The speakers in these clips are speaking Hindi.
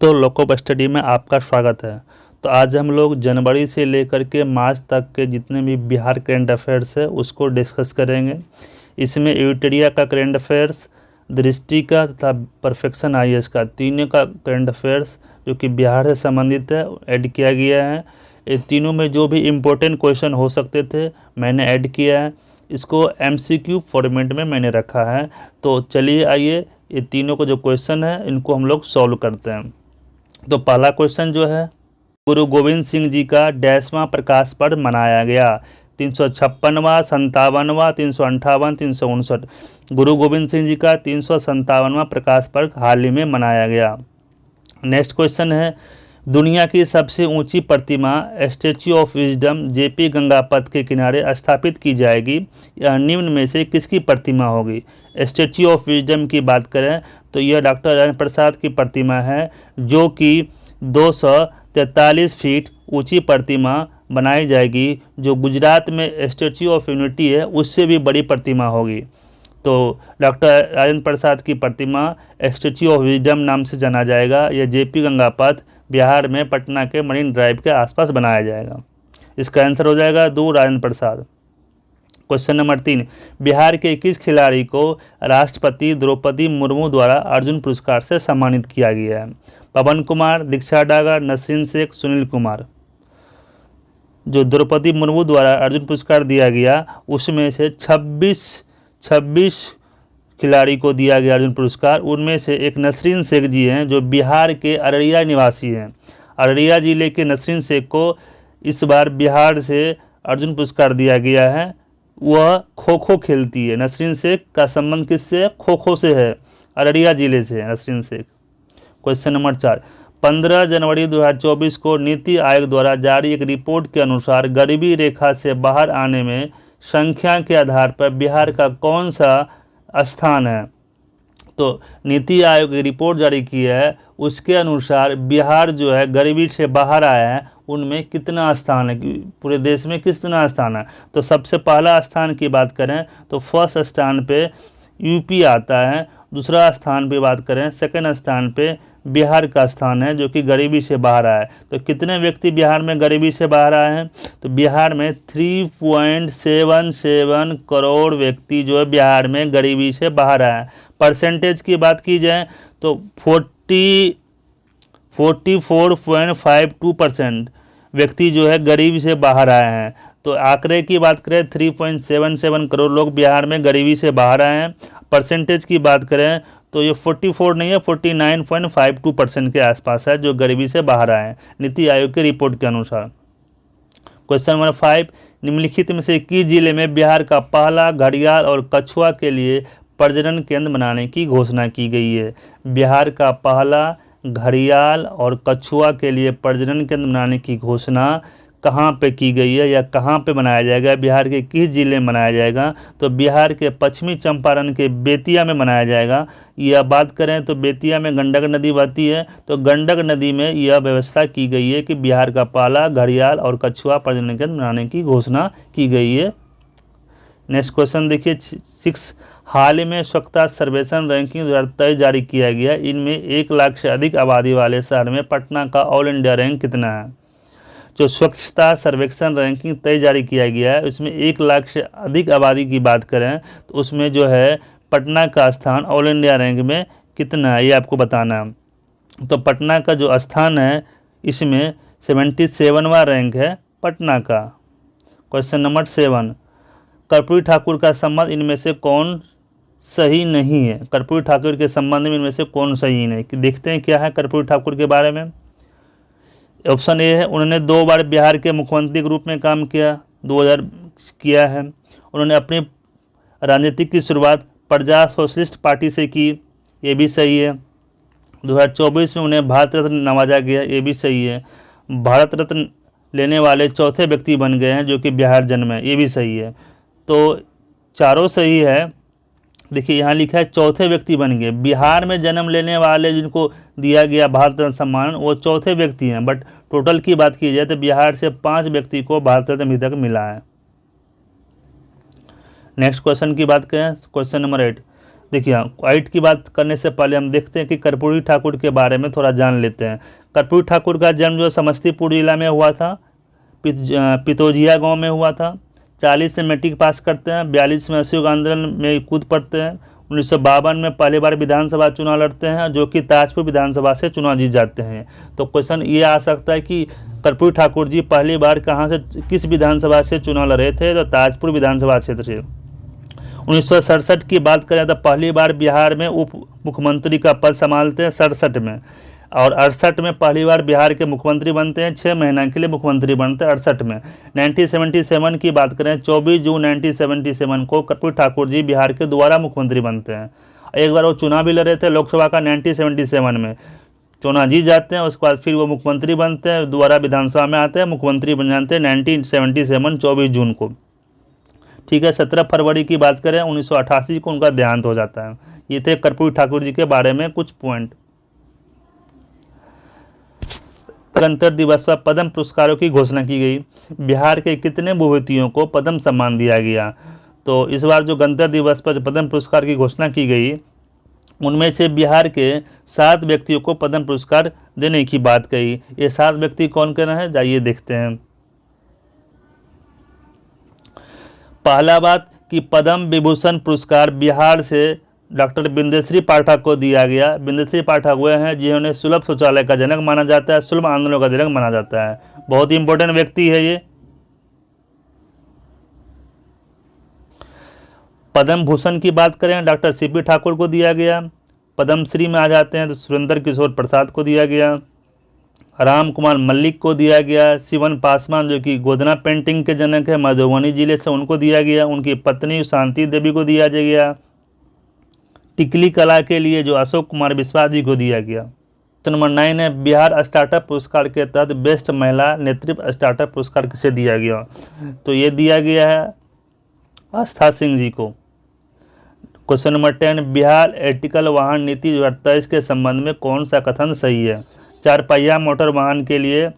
तो लोकअप स्टडी में आपका स्वागत है। तो आज हम लोग जनवरी से लेकर के मार्च तक के जितने भी बिहार करेंट अफेयर्स है उसको डिस्कस करेंगे। इसमें एडिटोरिया का करेंट अफेयर्स, दृष्टि का तथा परफेक्शन आईएएस का तीनों का करेंट अफेयर्स जो कि बिहार से संबंधित है ऐड किया गया है। ये तीनों में जो भी इम्पोर्टेंट क्वेश्चन हो सकते थे मैंने ऐड किया है। इसको एमसीक्यू फॉर्मेट में मैंने रखा है। तो चलिए आइए ये तीनों को जो क्वेश्चन है इनको हम लोग सॉल्व करते हैं। तो पहला क्वेश्चन जो है, गुरु गोविंद सिंह जी का 10वां प्रकाश पर्व मनाया गया। 356वां, 57वां, 358, 359। गुरु गोविंद सिंह जी का 357वां प्रकाश पर्व हाल ही में मनाया गया। नेक्स्ट क्वेश्चन है, दुनिया की सबसे ऊंची प्रतिमा statue of wisdom JP Ganga Path के किनारे स्थापित की जाएगी। यह निम्न में से किसकी प्रतिमा होगी? स्टैच्यू ऑफ विजडम की बात करें तो यह डॉक्टर राजेंद्र प्रसाद की प्रतिमा है, जो कि 243 फीट ऊंची प्रतिमा बनाई जाएगी, जो गुजरात में स्टैच्यू ऑफ यूनिटी है उससे भी बड़ी प्रतिमा होगी। तो डॉक्टर राजेंद्र प्रसाद की प्रतिमा स्टैच्यू ऑफ विजडम नाम से जाना जाएगा। यह जेपी गंगा पथ बिहार में पटना के मरीन ड्राइव के आसपास बनाया जाएगा। इसका आंसर हो जाएगा 2, राजेंद्र प्रसाद। क्वेश्चन नंबर 3, बिहार के किस खिलाड़ी को राष्ट्रपति द्रौपदी मुर्मू द्वारा अर्जुन पुरस्कार से सम्मानित किया गया है? पवन कुमार, दीक्षा डागर, नसरीन शेख, सुनील कुमार। जो द्रौपदी मुर्मू द्वारा अर्जुन पुरस्कार दिया गया उसमें से 26 खिलाड़ी को दिया गया अर्जुन पुरस्कार। उनमें से एक नसरीन शेख जी हैं जो बिहार के अररिया निवासी हैं। अररिया जिले के नसरीन शेख को इस बार बिहार से अर्जुन पुरस्कार दिया गया है। वह खो खो खेलती है। नसरीन शेख का संबंध किससे? खो खो से है, अररिया जिले से है नसरीन शेख। क्वेश्चन नंबर 4, 15 जनवरी 2024 को नीति आयोग द्वारा जारी एक रिपोर्ट के अनुसार गरीबी रेखा से बाहर आने में संख्या के आधार पर बिहार का कौन सा स्थान है? तो नीति आयोग की रिपोर्ट जारी की है, उसके अनुसार बिहार जो है गरीबी से बाहर आया है, उनमें कितना स्थान है, पूरे देश में कितना स्थान है? तो सबसे पहला स्थान की बात करें तो फर्स्ट स्थान पे यूपी आता है। दूसरा स्थान पे बात करें, सेकंड स्थान पे बिहार का स्थान है जो कि गरीबी से बाहर आया है। तो कितने व्यक्ति बिहार में गरीबी से बाहर आए हैं? तो बिहार में 3.77 करोड़ व्यक्ति जो है बिहार में गरीबी से बाहर आया है। परसेंटेज की बात की जाए तो 44.52% व्यक्ति जो है गरीबी से बाहर आए हैं। तो आंकड़े की बात करें 3.77 करोड़ लोग बिहार में गरीबी से बाहर आए हैं। परसेंटेज की बात करें तो ये 44 नहीं है, 49.52% के आसपास है जो गरीबी से बाहर आए हैं नीति आयोग की रिपोर्ट के अनुसार। क्वेश्चन नंबर 5, निम्नलिखित में से किस जिले में बिहार का पहला घड़ियाल और कछुआ के लिए प्रजनन केंद्र बनाने की घोषणा की गई है? बिहार का पहला घड़ियाल और कछुआ के लिए प्रजनन केंद्र बनाने की घोषणा कहाँ पे की गई है या कहाँ पे बनाया जाएगा? बिहार के किस जिले में बनाया जाएगा? तो बिहार के पश्चिमी चंपारण के बेतिया में बनाया जाएगा। यह बात करें तो बेतिया में गंडक नदी बहती है, तो गंडक नदी में यह व्यवस्था की गई है कि बिहार का पहला घड़ियाल और कछुआ प्रजनन केंद्र बनाने की घोषणा की गई है। नेक्स्ट क्वेश्चन देखिए 6, हाल ही में स्वच्छता सर्वेक्षण रैंकिंग 2023 जारी किया गया। इनमें 1 लाख से अधिक आबादी वाले शहर में पटना का ऑल इंडिया रैंक कितना है? जो स्वच्छता सर्वेक्षण रैंकिंग 23 जारी किया गया है उसमें 1 लाख से अधिक आबादी की बात करें तो उसमें जो है पटना का स्थान ऑल इंडिया रैंक में कितना है ये आपको बताना है। तो पटना का जो स्थान है इसमें 77वां रैंक है पटना का। क्वेश्चन नंबर 7, कर्पूरी ठाकुर का संबंध इनमें से कौन सही नहीं है? कर्पूरी ठाकुर के संबंध में इनमें से कौन सही नहीं? देखते हैं क्या है कर्पूरी ठाकुर के बारे में। ऑप्शन ए है, उन्होंने 2 बार बिहार के मुख्यमंत्री के रूप में काम किया, 2000 किया है। उन्होंने अपनी राजनीति की शुरुआत प्रजा सोशलिस्ट पार्टी से की, ये भी सही है। 2024 में उन्हें भारत रत्न नवाजा गया, ये भी सही है। भारत रत्न लेने वाले चौथे व्यक्ति बन गए हैं जो कि बिहार जन्म है, ये भी सही है। तो चारों सही है। देखिए यहाँ लिखा है चौथे व्यक्ति बन गए। बिहार में जन्म लेने वाले जिनको दिया गया भारत रत्न सम्मान वो चौथे व्यक्ति हैं, बट टोटल की बात की जाए तो बिहार से 5 व्यक्ति को भारत रत्न अभी तक मिला है। नेक्स्ट क्वेश्चन की बात करें, क्वेश्चन नंबर 8, देखिए हाइट की बात करने से पहले हम देखते हैं कि कर्पूरी ठाकुर के बारे में थोड़ा जान लेते हैं। कर्पूरी ठाकुर का जन्म जो समस्तीपुर जिला में हुआ था, पितोजिया गांव में हुआ था। 40 से मैट्रिक पास करते हैं, 42 में असहयोग आंदोलन में कूद पड़ते हैं। 1952 में पहली बार विधानसभा चुनाव लड़ते हैं, जो कि ताजपुर विधानसभा से चुनाव जीत जाते हैं। तो क्वेश्चन ये आ सकता है कि कर्पूरी ठाकुर जी पहली बार कहाँ से, किस विधानसभा से चुनाव लड़ रहे थे? तो ताजपुर विधानसभा क्षेत्र से। 1967 की बात करें तो पहली बार बिहार में उप मुख्यमंत्री का पद संभालते हैं 67 में, और 68 में पहली बार बिहार के मुख्यमंत्री बनते हैं। 6 महीना के लिए मुख्यमंत्री बनते हैं 68 में। 1977 की बात करें, 24 जून 1977 को कर्पूरी ठाकुर जी बिहार के दोबारा मुख्यमंत्री बनते हैं। एक बार वो चुनाव भी लड़े थे लोकसभा का 1977 में, चुनाव जीत जाते हैं। उसके बाद फिर वो मुख्यमंत्री बनते हैं, दोबारा विधानसभा में आते हैं, मुख्यमंत्री बन जाते हैं 1977 24 जून को। ठीक है। 17 फरवरी की बात करें 1988 को उनका देहांत हो जाता है। ये थे कर्पूरी ठाकुर जी के बारे में कुछ पॉइंट। गणतंत्र दिवस पर पद्म पुरस्कारों की घोषणा की गई। बिहार के कितने भूविभूतियों को पद्म सम्मान दिया गया? तो इस बार जो गणतंत्र दिवस पर जो पद्म पुरस्कार की घोषणा की गई, उनमें से बिहार के 7 व्यक्तियों को पद्म पुरस्कार देने की बात कही। ये 7 व्यक्ति कौन कौन है, जाइए देखते हैं। पहला बात कि पद्म विभूषण पुरस्कार बिहार से डॉक्टर बिंदेश्वरी पाठक को दिया गया। बिंदेश्वरी पाठक हुए हैं जिन्होंने सुलभ शौचालय का जनक माना जाता है, सुलभ आंदोलन का जनक माना जाता है। बहुत ही इंपॉर्टेंट व्यक्ति है ये। पद्म भूषण की बात करें डॉक्टर सीपी ठाकुर को दिया गया। पद्मश्री में आ जाते हैं तो सुरेंद्र किशोर प्रसाद को दिया गया, राम कुमार मल्लिक को दिया गया। शिवन पासवान जो कि गोदना पेंटिंग के जनक है, मधुबनी जिले से, उनको दिया गया। उनकी पत्नी शांति देवी को दिया गया। टिकली कला के लिए जो अशोक कुमार विश्वास जी को दिया गया। नंबर 9 है बिहार स्टार्टअप पुरस्कार के तहत बेस्ट महिला नेतृत्व स्टार्टअप पुरस्कार किसे दिया गया? तो ये दिया गया है आस्था सिंह जी को। क्वेश्चन नंबर 10 बिहार इलेक्ट्रिकल वाहन नीति 2023 के संबंध में कौन सा कथन सही है? 4 पहिया मोटर वाहन के लिए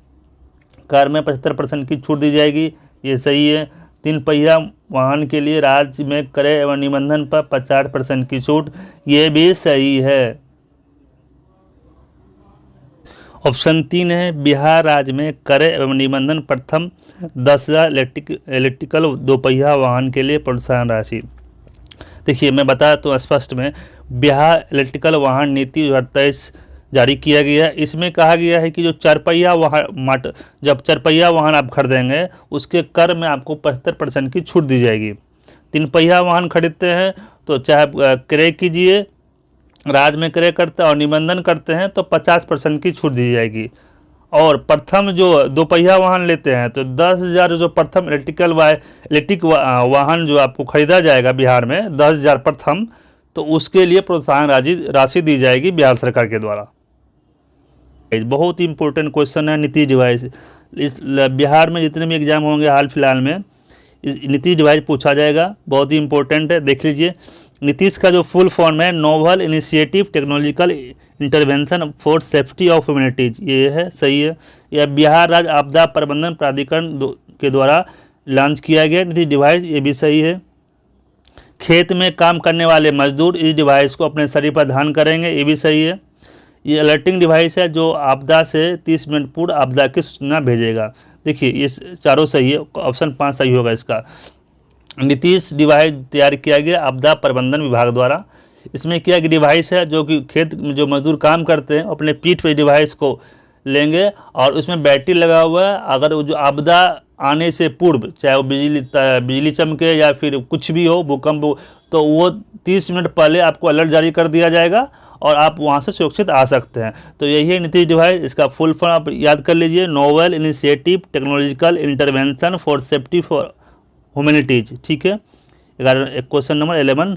कर में 75% की छूट दी जाएगी, ये सही है। 3 पहिया वाहन के लिए राज्य में कर एवं निबंधन पर 50% की छूट, ये भी सही है। ऑप्शन 3 है बिहार राज्य में कर एवं निबंधन प्रथम 10,000 इलेक्ट्रिकल 2 पहिया वाहन के लिए प्रोत्साहन राशि। देखिए मैं बता तो स्पष्ट में, बिहार इलेक्ट्रिकल वाहन नीति 2023 जारी किया गया है। इसमें कहा गया है कि जो 4 पहिया वाहन, जब 4 पहिया वाहन आप खरीदेंगे उसके कर में आपको 75% की छूट दी जाएगी। 3 पहिया वाहन खरीदते हैं तो चाहे क्रय कीजिए, राज्य में क्रय करते हैं और निबंधन करते हैं तो 50% की छूट दी जाएगी। और प्रथम जो 2 पहिया वाहन लेते हैं तो 10,000 जो प्रथम इलेक्ट्रिक वाहन जो आपको खरीदा जाएगा बिहार में 10,000 प्रथम, तो उसके लिए प्रोत्साहन राशि दी जाएगी बिहार सरकार के द्वारा। बहुत ही इंपॉर्टेंट क्वेश्चन है नीतीश डिवाइस। इस बिहार में जितने भी एग्जाम होंगे हाल फिलहाल में नीतीश डिवाइस पूछा जाएगा, बहुत ही इंपॉर्टेंट है, देख लीजिए। नीतीश का जो फुल फॉर्म है novel initiative technological intervention for safety of humanities, ये है, सही है। यह बिहार राज्य आपदा प्रबंधन प्राधिकरण के द्वारा लॉन्च किया गया नीतीश डिवाइस, ये भी सही है। खेत में काम करने वाले मजदूर इस डिवाइस को अपने शरीर पर धारण करेंगे, ये भी सही है। ये अलर्टिंग डिवाइस है जो आपदा से 30 मिनट पूर्व आपदा की सूचना भेजेगा। देखिए ये चारों सही है, ऑप्शन 5 सही होगा इसका। नीतीश डिवाइस तैयार किया गया आपदा प्रबंधन विभाग द्वारा। इसमें क्या कि डिवाइस है जो कि खेत में जो मजदूर काम करते हैं अपने पीठ पे डिवाइस को लेंगे और उसमें बैटरी लगा हुआ है। अगर वो जो आपदा आने से पूर्व, चाहे वो बिजली चमके या फिर कुछ भी हो, भूकंप हो, तो वो 30 मिनट पहले आपको अलर्ट जारी कर दिया जाएगा और आप वहाँ से सुरक्षित आ सकते हैं। तो यही है नीतीश डिवाइस। इसका फुल फॉर्म आप याद कर लीजिए, novel initiative technological intervention for safety for humanities. ठीक है। Question number 11।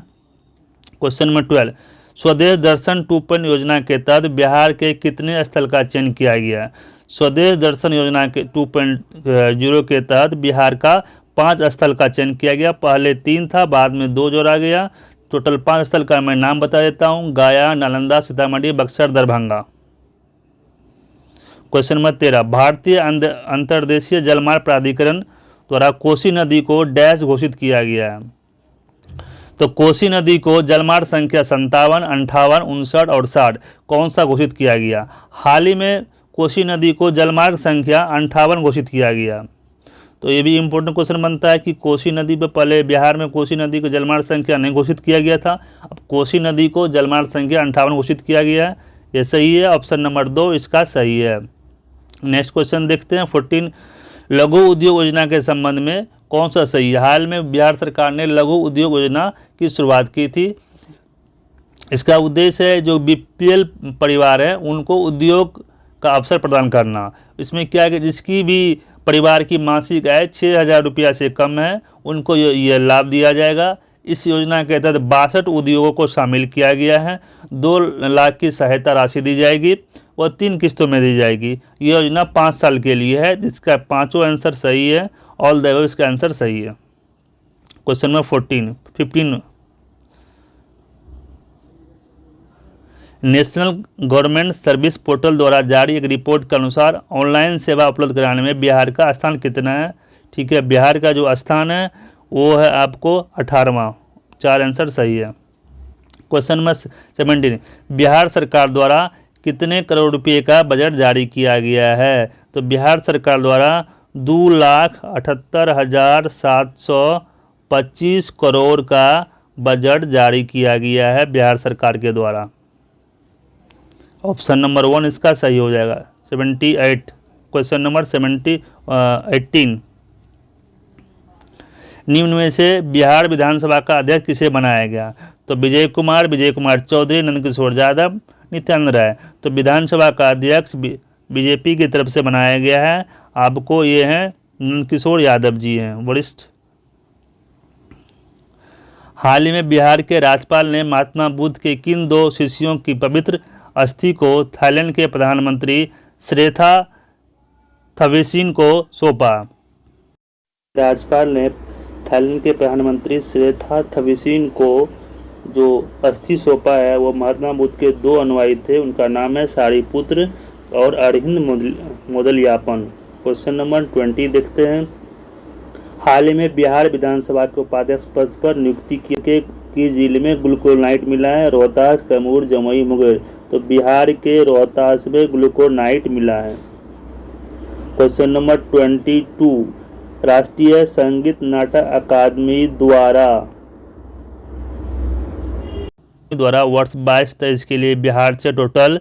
क्वेश्चन नंबर 12 स्वदेश दर्शन 2.0 योजना के तहत बिहार के कितने स्थल का चयन किया गया? स्वदेश दर्शन योजना के 2.0 के तहत बिहार का 5 स्थल का चयन किया गया। पहले 3 था, बाद में 2 जोड़ा गया। टोटल 5 स्थल का मैं नाम बता देता हूँ, गया, नालंदा, सीतामढ़ी, बक्सर, दरभंगा। क्वेश्चन नंबर 13 भारतीय अंतर्देशीय जलमार्ग प्राधिकरण द्वारा कोसी नदी को डैश घोषित किया गया है। तो कोसी नदी को जलमार्ग संख्या 57, 58, 59 और 60 कौन सा घोषित किया गया? हाल ही में कोसी नदी को जलमार्ग संख्या 58 घोषित किया गया। तो ये भी इम्पोर्टेंट क्वेश्चन बनता है कि कोसी नदी पे पहले बिहार में कोसी नदी को जलमार्ग संख्या नहीं घोषित किया गया था, अब कोसी नदी को जलमार्ग संख्या 58 घोषित किया गया है। ये सही है, ऑप्शन नंबर 2 इसका सही है। नेक्स्ट क्वेश्चन देखते हैं 14, लघु उद्योग योजना के संबंध में कौन सा सही है? हाल में बिहार सरकार ने लघु उद्योग योजना की शुरुआत की थी। इसका उद्देश्य है जो बीपीएल परिवार है उनको उद्योग का अवसर प्रदान करना। इसमें क्या है कि जिसकी भी परिवार की मासिक आय 6,000 रुपया से कम है उनको ये लाभ दिया जाएगा। इस योजना के तहत 62 उद्योगों को शामिल किया गया है। 2 लाख की सहायता राशि दी जाएगी और 3 किस्तों में दी जाएगी। ये योजना 5 साल के लिए है, जिसका पाँचों आंसर सही है। ऑल द अबव इसका आंसर सही है। Question number 15 national government service portal द्वारा जारी एक रिपोर्ट के अनुसार ऑनलाइन सेवा उपलब्ध कराने में बिहार का स्थान कितना है? ठीक है, बिहार का जो स्थान है वो है आपको 18वां। 4 आंसर सही है। क्वेश्चन नंबर 17, बिहार सरकार द्वारा कितने करोड़ रुपए का बजट जारी किया गया है? तो बिहार सरकार द्वारा 2,78,725 करोड़ का बजट जारी किया गया है बिहार सरकार के द्वारा। ऑप्शन नंबर 1 इसका सही हो जाएगा। 78। क्वेश्चन नंबर 18, निम्न में से बिहार विधानसभा का अध्यक्ष किसे बनाया गया? तो विजय कुमार चौधरी, नंदकिशोर यादव, नित्यानंद राय। तो विधानसभा का अध्यक्ष बीजेपी की तरफ से बनाया गया है। आपको ये है नंदकिशोर यादव जी हैं वरिष्ठ। हाल ही में बिहार के राज्यपाल ने महात्मा बुद्ध के किन 2 शिष्यों की पवित्र अस्थि को थाईलैंड के प्रधानमंत्री श्रेथा थविसिन को सौंपा? राज्यपाल ने थाईलैंड के प्रधानमंत्री श्रेथा थविसिन को जो अस्थि सौंपा है वो महात्मा बुद्ध के 2 अनुयायी थे। उनका नाम है सारिपुत्र और अरविंद मोदलियापन। क्वेश्चन नंबर 20 देखते हैं। हाल ही में बिहार विधानसभा के उपाध्यक्ष पद पर नियुक्ति की जिले में ग्लूकोनाइट मिला है? रोहतास, कैमूर, जमुई, मुंगेर। तो बिहार के रोहतास में ग्लूकोनाइट मिला है। क्वेश्चन नंबर 22, राष्ट्रीय संगीत नाटक अकादमी द्वारा वर्ष 22-23 के लिए बिहार से टोटल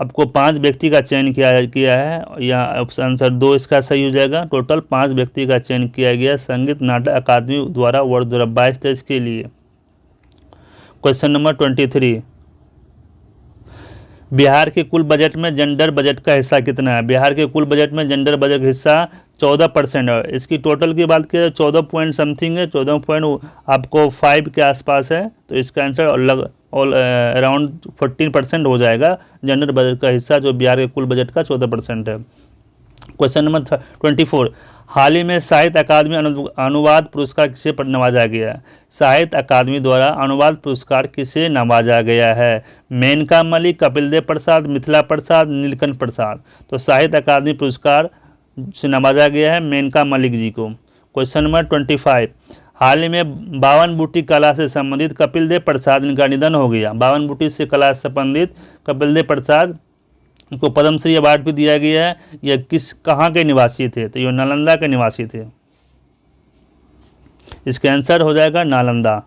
आपको 5 व्यक्ति का चयन किया है। या ऑप्शन आंसर 2 इसका सही हो जाएगा। टोटल 5 व्यक्ति का चयन किया गया संगीत नाटक अकादमी द्वारा वर्ष 2022-23 के लिए। क्वेश्चन नंबर 23, बिहार के कुल बजट में जेंडर बजट का हिस्सा कितना है? बिहार के कुल बजट में जेंडर बजट का हिस्सा 14% है। इसकी टोटल की बात करें 14 पॉइंट समथिंग है, 14 पॉइंट आपको 5 के आसपास है। तो इसका आंसर अराउंड 14% हो जाएगा। जेंडर बजट का हिस्सा जो बिहार के कुल बजट का 14% है। क्वेश्चन नंबर 24, हाल ही में साहित्य अकादमी अनुवाद पुरस्कार किसे नवाजा गया है? साहित्य अकादमी द्वारा अनुवाद पुरस्कार किसे नवाजा गया है? मेनका मलिक, कपिल देव प्रसाद, मिथिला प्रसाद, नीलकंठ प्रसाद। तो साहित्य अकादमी पुरस्कार से नवाजा गया है मेनका मलिक जी को। क्वेश्चन नंबर 25, हाल ही में बावन बूटी कला से संबंधित कपिल देव प्रसाद इनका निधन हो गया। बावन बूटी से कला से संबंधित कपिल देव प्रसाद को पद्मश्री अवार्ड भी दिया गया है। यह कहाँ के निवासी थे? तो ये नालंदा के निवासी थे। इसका आंसर हो जाएगा नालंदा।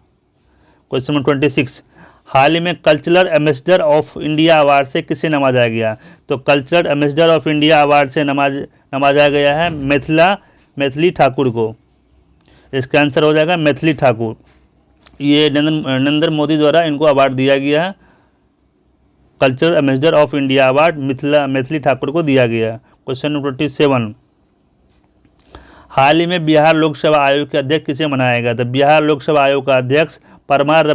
क्वेश्चन नंबर 26, हाल ही में cultural ambassador of India award से किसे नवाजा गया? तो cultural ambassador of India award से नवाजा गया है मैथिली ठाकुर को। इसका आंसर हो जाएगा मैथिली ठाकुर। ये नरेंद्र मोदी द्वारा इनको अवार्ड दिया गया है। Cultural ambassador of India award Maithili Thakur को दिया गया। क्वेश्चन नंबर 27, हाल ही में बिहार लोकसभा आयोग के अध्यक्ष किसे बनाया गया? तो बिहार लोकसभा आयोग का अध्यक्ष परमार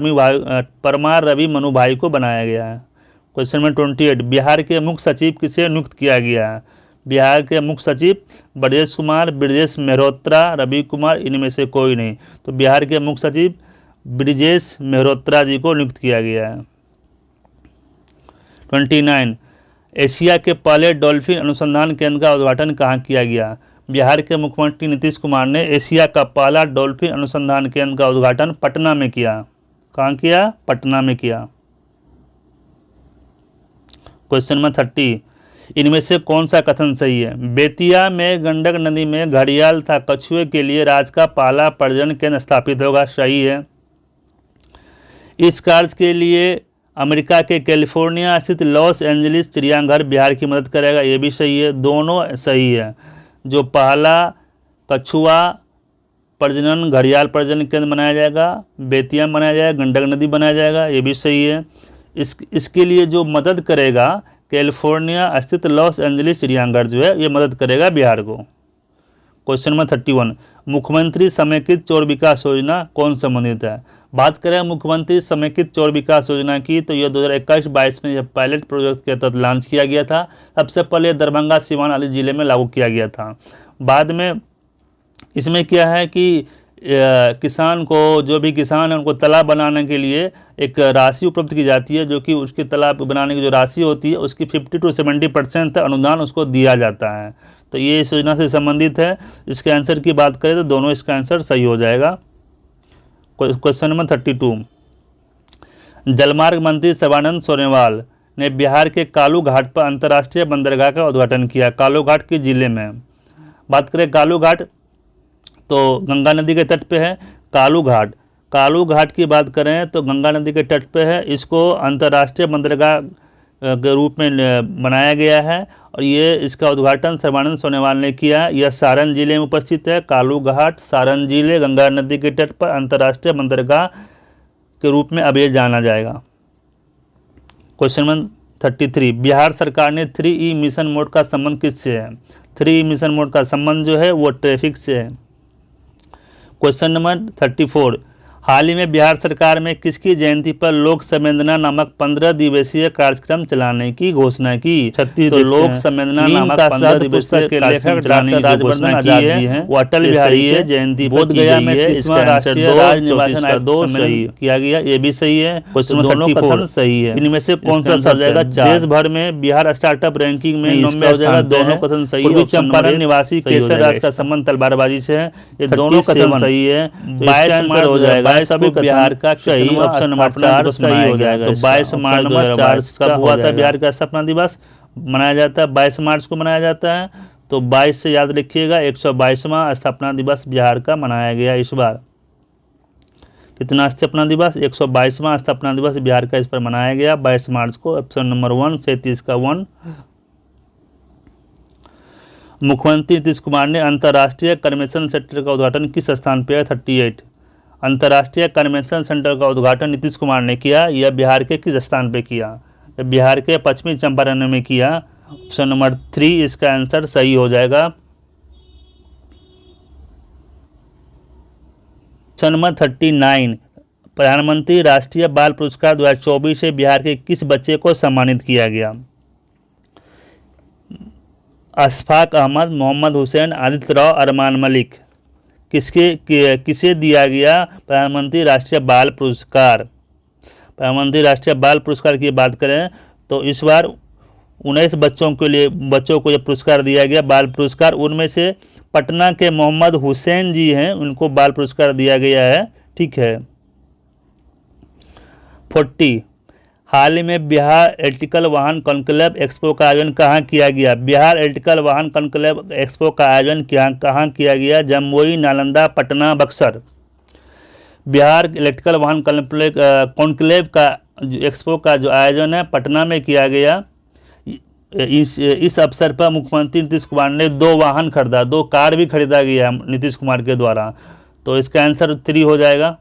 रवि मनु भाई को बनाया गया है। क्वेश्चन नंबर 28, बिहार के मुख्य सचिव किसे नियुक्त किया गया है? बिहार के मुख्य सचिव ब्रजेश कुमार, ब्रजेश मेहरोत्रा, रवि कुमार, इनमें से कोई नहीं। तो बिहार के मुख्य सचिव ब्रजेश मेहरोत्रा जी को नियुक्त किया गया है। 29, एशिया के पहले डॉल्फिन अनुसंधान केंद्र का उद्घाटन कहाँ किया गया? बिहार के मुख्यमंत्री नीतीश कुमार ने एशिया का पहला डॉल्फिन अनुसंधान केंद्र का उद्घाटन पटना में किया। कहाँ किया? पटना में किया। क्वेश्चन नंबर 30, इनमें से कौन सा कथन सही है? बेतिया में गंडक नदी में घड़ियाल तथा कछुए के लिए राज्य का पहला प्रजनन केंद्र स्थापित होगा। सही है। इस कार्य के लिए अमेरिका के कैलिफोर्निया स्थित लॉस एंजलिस चिड़ियाघर बिहार की मदद करेगा। ये भी सही है, दोनों सही है। जो पहला कछुआ प्रजनन घड़ियाल प्रजनन केंद्र बनाया जाएगा, बेतिया में बनाया जाएगा, गंडक नदी बनाया जाएगा, ये भी सही है। इसके लिए जो मदद करेगा कैलिफोर्निया स्थित लॉस एंजलिस चिड़ियाघर जो है ये मदद करेगा बिहार को। क्वेश्चन नंबर 31, मुख्यमंत्री समेकित चौर विकास योजना कौन संबंधित है? बात करें मुख्यमंत्री समेकित चौर विकास योजना की तो यह 2021-22 में जब पायलट प्रोजेक्ट के तहत लॉन्च किया गया था। सबसे पहले दरभंगा, सीवान आदि जिले में लागू किया गया था। बाद में इसमें क्या है कि किसान को, जो भी किसान है उनको तालाब बनाने के लिए एक राशि उपलब्ध की जाती है, जो कि उसके तालाब बनाने की जो राशि होती है उसकी 50 से 70% तक अनुदान उसको दिया जाता है। तो ये इस योजना से संबंधित है। इसके आंसर की बात करें तो दोनों इसका आंसर सही हो जाएगा। क्वेश्चन नंबर 32, जलमार्ग मंत्री सर्बानंद सोनोवाल ने बिहार के कालू घाट पर अंतर्राष्ट्रीय बंदरगाह का उद्घाटन किया। कालू घाट के जिले में बात करें, कालू घाट तो गंगा नदी के तट पे है। कालू घाट की बात करें तो गंगा नदी के तट पे है। इसको अंतर्राष्ट्रीय बंदरगाह के रूप में बनाया गया है और ये इसका उद्घाटन सर्बानंद सोनोवाल ने किया। यह सारण जिले में उपस्थित है। कालू घाट सारण जिले गंगा नदी के तट पर अंतर्राष्ट्रीय बंदरगाह के रूप में अब ये जाना जाएगा। क्वेश्चन नंबर 33, बिहार सरकार ने 3E मिशन मोड का संबंध किससे है? 3E मिशन मोड का संबंध जो है वो ट्रैफिक से है। क्वेश्चन नंबर 34, हाल ही में बिहार सरकार में किसकी जयंती पर लोक संवेदना नामक 15 दिवसीय कार्यक्रम चलाने की घोषणा की? तो लोक संवेदना नामक 15 दिवसीय कार्यक्रम चलाने की घोषणा की है वो अटल बिहारी की जयंती पर की गई है। इसका राष्ट्रीय राज निर्वाचन आयोग सही किया गया, ये भी सही है। क्वेश्चन नंबर 34 सही है। इनमें से कौन सा सही जाएगा? देश भर में बिहार स्टार्टआप रैंकिंग में 9वें स्थान पे दोनों कथन सही है। पूर्वी चंपारण निवासी केसर राज का संबंध तलवारबाजी से है, ये दोनों कथन सही है। 22 मार्च हो जाएगा। सभी बिहार का सही, ऑप्शन नंबर 4 सही हो जाएगा। तो 22 मार्च नंबर 4 कब हुआ था बिहार का स्थापना दिवस मनाया जाता है? 22 मार्च को मनाया जाता है। तो 22 से याद रखिएगा, 122वां स्थापना दिवस बिहार का मनाया गया इस बार। कितना स्थापना दिवस? 122वां स्थापना दिवस बिहार का इस पर मनाया गया 22 मार्च को। ऑप्शन नंबर 1 37 का 1। मुख्यमंत्री नीतीश कुमार ने अंतर्राष्ट्रीय कन्वेंशन सेंटर का उद्घाटन किस स्थान पर? 38। अंतर्राष्ट्रीय कन्वेंशन सेंटर का उद्घाटन नीतीश कुमार ने किया। यह बिहार के किस स्थान पे किया? बिहार के पश्चिमी चंपारण में किया। ऑप्शन नंबर 3 इसका आंसर सही हो जाएगा। ऑप्शन नंबर 39, प्रधानमंत्री राष्ट्रीय बाल पुरस्कार 2024 से बिहार के किस बच्चे को सम्मानित किया गया? अशफाक अहमद, मोहम्मद हुसैन, आदित्य राव, अरमान मलिक। किसे दिया गया प्रधानमंत्री राष्ट्रीय बाल पुरस्कार? प्रधानमंत्री राष्ट्रीय बाल पुरस्कार की बात करें तो इस बार 19 बच्चों को यह पुरस्कार दिया गया, बाल पुरस्कार। उनमें से पटना के मोहम्मद हुसैन जी हैं, उनको बाल पुरस्कार दिया गया है। ठीक है। 40, हाल ही में बिहार इलेक्ट्रिकल वाहन कॉन्क्लेव एक्सपो का आयोजन कहाँ किया गया? बिहार इलेक्ट्रिकल वाहन कॉन्क्लेव एक्सपो का आयोजन कहाँ किया गया? जमुई, नालंदा, पटना, बक्सर। बिहार इलेक्ट्रिकल वाहन कॉन्क्लेव का एक्सपो का जो आयोजन है पटना में किया गया। इस अवसर पर मुख्यमंत्री नीतीश कुमार ने 2 वाहन खरीदा, 2 कार भी खरीदा गया नीतीश कुमार के द्वारा। तो इसका आंसर 3 हो जाएगा।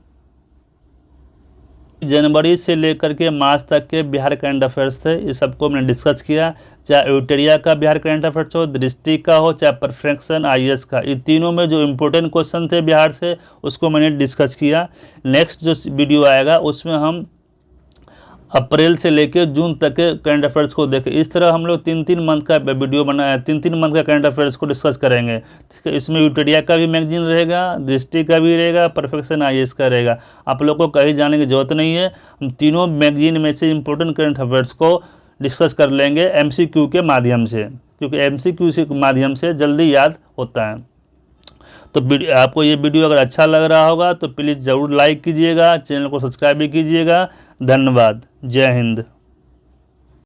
जनवरी से लेकर के मार्च तक के बिहार करंट अफेयर्स थे, इस सबको मैंने डिस्कस किया। चाहे एडिटोरिया का बिहार करंट अफेयर्स हो, दृष्टि का हो, चाहे परफेक्शन IAS का, ये तीनों में जो इम्पोर्टेंट क्वेश्चन थे बिहार से उसको मैंने डिस्कस किया। नेक्स्ट जो वीडियो आएगा उसमें हम अप्रैल से लेकर जून तक के करंट अफेयर्स को देखें। इस तरह हम लोग 3-3 मंथ का वीडियो बनाया, 3-3 मंथ का करंट अफेयर्स को डिस्कस करेंगे। ठीक है। इसमें यूटेरिया का भी मैगजीन रहेगा, दृष्टि का भी रहेगा, परफेक्शन IAS का रहेगा। आप लोग को कहीं जाने की जरूरत नहीं है, हम तीनों मैगजीन में से इम्पोर्टेंट करंट अफेयर्स को डिस्कस कर लेंगे MCQ के माध्यम से, क्योंकि MCQ के माध्यम से जल्दी याद होता है। तो आपको ये वीडियो अगर अच्छा लग रहा होगा तो प्लीज़ ज़रूर लाइक कीजिएगा, चैनल को सब्सक्राइब भी कीजिएगा। धन्यवाद। जय हिंद।